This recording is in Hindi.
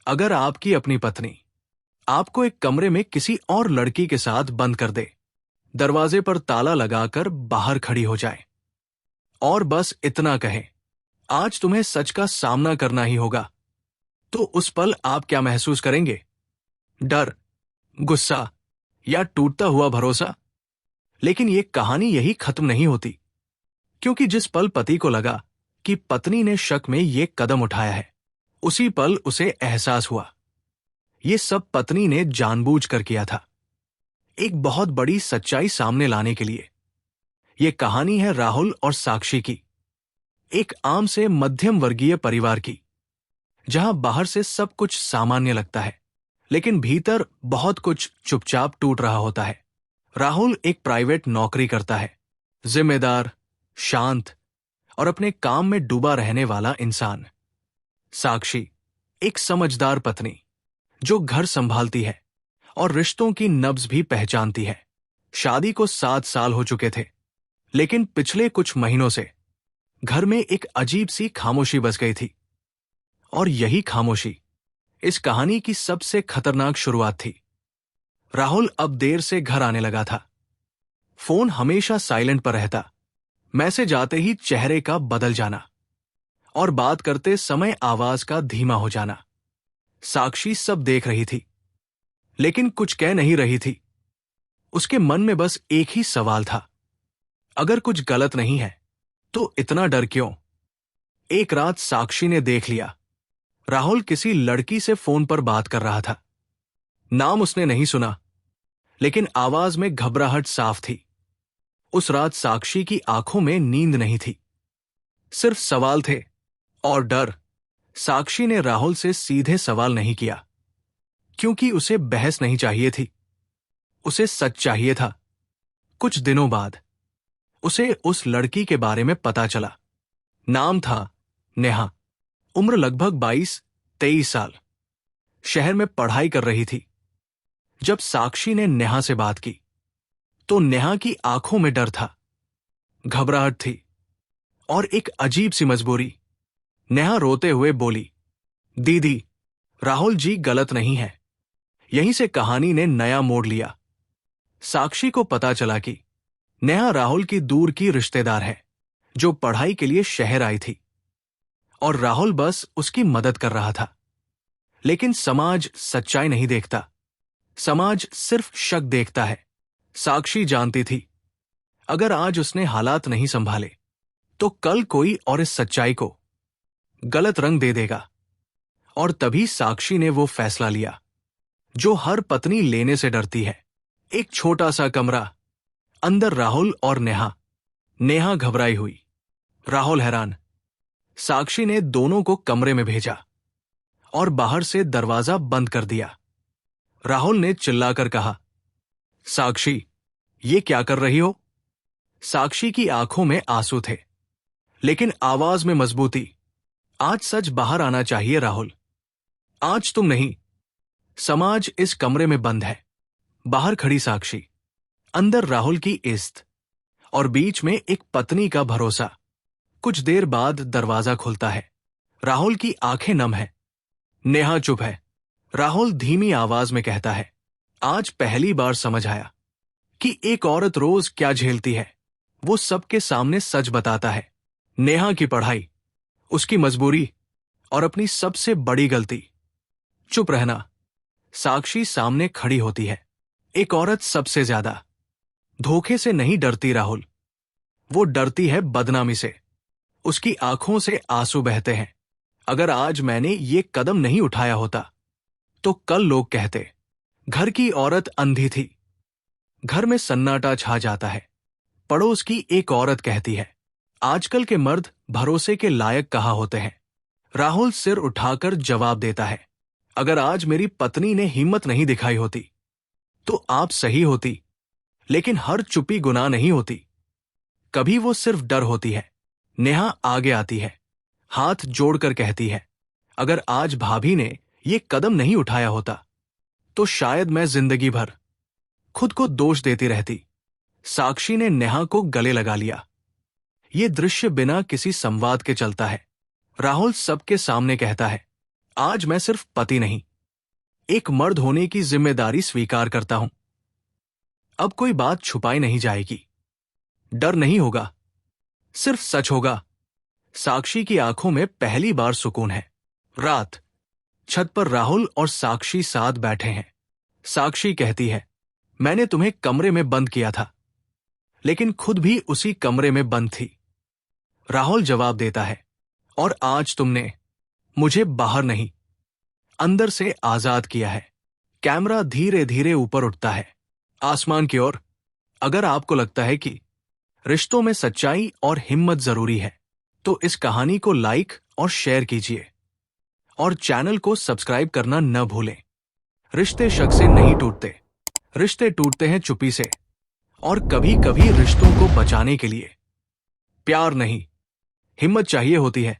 अगर आपकी अपनी पत्नी आपको एक कमरे में किसी और लड़की के साथ बंद कर दे, दरवाजे पर ताला लगाकर बाहर खड़ी हो जाए और बस इतना कहे, आज तुम्हें सच का सामना करना ही होगा, तो उस पल आप क्या महसूस करेंगे? डर, गुस्सा या टूटता हुआ भरोसा? लेकिन ये कहानी यही खत्म नहीं होती, क्योंकि जिस पल पति को लगा कि पत्नी ने शक में ये कदम उठाया है, उसी पल उसे एहसास हुआ ये सब पत्नी ने जानबूझकर किया था, एक बहुत बड़ी सच्चाई सामने लाने के लिए। ये कहानी है राहुल और साक्षी की, एक आम से मध्यम वर्गीय परिवार की, जहां बाहर से सब कुछ सामान्य लगता है, लेकिन भीतर बहुत कुछ चुपचाप टूट रहा होता है। राहुल एक प्राइवेट नौकरी करता है, जिम्मेदार, शांत और अपने काम में डूबा रहने वाला इंसान। साक्षी एक समझदार पत्नी जो घर संभालती है और रिश्तों की नब्ज भी पहचानती है। शादी को 7 साल हो चुके थे, लेकिन पिछले कुछ महीनों से घर में एक अजीब सी खामोशी बस गई थी। और यही खामोशी इस कहानी की सबसे खतरनाक शुरुआत थी। राहुल अब देर से घर आने लगा था। फोन हमेशा साइलेंट पर रहता, मैसेज आते ही चेहरे का बदल जाना और बात करते समय आवाज का धीमा हो जाना। साक्षी सब देख रही थी, लेकिन कुछ कह नहीं रही थी। उसके मन में बस एक ही सवाल था, अगर कुछ गलत नहीं है तो इतना डर क्यों? एक रात साक्षी ने देख लिया, राहुल किसी लड़की से फोन पर बात कर रहा था। नाम उसने नहीं सुना, लेकिन आवाज में घबराहट साफ थी। उस रात साक्षी की आंखों में नींद नहीं थी, सिर्फ सवाल थे और डर। साक्षी ने राहुल से सीधे सवाल नहीं किया, क्योंकि उसे बहस नहीं चाहिए थी, उसे सच चाहिए था। कुछ दिनों बाद उसे उस लड़की के बारे में पता चला। नाम था नेहा, उम्र लगभग 22-23 साल, शहर में पढ़ाई कर रही थी। जब साक्षी ने नेहा से बात की तो नेहा की आंखों में डर था, घबराहट थी और एक अजीब सी मजबूरी। नेहा रोते हुए बोली, दीदी, राहुल जी गलत नहीं है। यहीं से कहानी ने नया मोड़ लिया। साक्षी को पता चला कि नेहा राहुल की दूर की रिश्तेदार है, जो पढ़ाई के लिए शहर आई थी और राहुल बस उसकी मदद कर रहा था। लेकिन समाज सच्चाई नहीं देखता, समाज सिर्फ शक देखता है। साक्षी जानती थी, अगर आज उसने हालात नहीं संभाले तो कल कोई और इस सच्चाई को गलत रंग दे देगा। और तभी साक्षी ने वो फैसला लिया जो हर पत्नी लेने से डरती है। एक छोटा सा कमरा, अंदर राहुल और नेहा। नेहा घबराई हुई, राहुल हैरान। साक्षी ने दोनों को कमरे में भेजा और बाहर से दरवाजा बंद कर दिया। राहुल ने चिल्लाकर कहा, साक्षी, ये क्या कर रही हो? साक्षी की आंखों में आंसू थे, लेकिन आवाज में मजबूती। आज सच बाहर आना चाहिए राहुल, आज तुम नहीं। समाज इस कमरे में बंद है। बाहर खड़ी साक्षी, अंदर राहुल की इज्जत और बीच में एक पत्नी का भरोसा। कुछ देर बाद दरवाजा खुलता है। राहुल की आंखें नम है, नेहा चुप है। राहुल धीमी आवाज में कहता है, आज पहली बार समझ आया कि एक औरत रोज क्या झेलती है। वो सबके सामने सच बताता है। नेहा की पढ़ाई, उसकी मजबूरी और अपनी सबसे बड़ी गलती, चुप रहना। साक्षी सामने खड़ी होती है। एक औरत सबसे ज्यादा धोखे से नहीं डरती राहुल, वो डरती है बदनामी से। उसकी आंखों से आंसू बहते हैं। अगर आज मैंने ये कदम नहीं उठाया होता तो कल लोग कहते, घर की औरत अंधी थी। घर में सन्नाटा छा जाता है। पड़ोस की एक औरत कहती है, आजकल के मर्द भरोसे के लायक कहाँ होते हैं। राहुल सिर उठाकर जवाब देता है, अगर आज मेरी पत्नी ने हिम्मत नहीं दिखाई होती तो आप सही होती, लेकिन हर चुप्पी गुनाह नहीं होती, कभी वो सिर्फ डर होती है। नेहा आगे आती है, हाथ जोड़कर कहती है, अगर आज भाभी ने ये कदम नहीं उठाया होता तो शायद मैं जिंदगी भर खुद को दोष देती रहती। साक्षी ने नेहा को गले लगा लिया। ये दृश्य बिना किसी संवाद के चलता है। राहुल सबके सामने कहता है, आज मैं सिर्फ पति नहीं, एक मर्द होने की जिम्मेदारी स्वीकार करता हूं। अब कोई बात छुपाई नहीं जाएगी। डर नहीं होगा, सिर्फ सच होगा। साक्षी की आंखों में पहली बार सुकून है। रात, छत पर राहुल और साक्षी साथ बैठे हैं। साक्षी कहती है, मैंने तुम्हें कमरे में बंद किया था, लेकिन खुद भी उसी कमरे में बंद थी। राहुल जवाब देता है, और आज तुमने मुझे बाहर नहीं, अंदर से आजाद किया है। कैमरा धीरे धीरे ऊपर उठता है, आसमान की ओर। अगर आपको लगता है कि रिश्तों में सच्चाई और हिम्मत जरूरी है, तो इस कहानी को लाइक और शेयर कीजिए, और चैनल को सब्सक्राइब करना न भूलें। रिश्ते शक से नहीं टूटते, रिश्ते टूटते हैं चुप्पी से, और कभी कभी रिश्तों को बचाने के लिए प्यार नहीं, हिम्मत चाहिए होती है।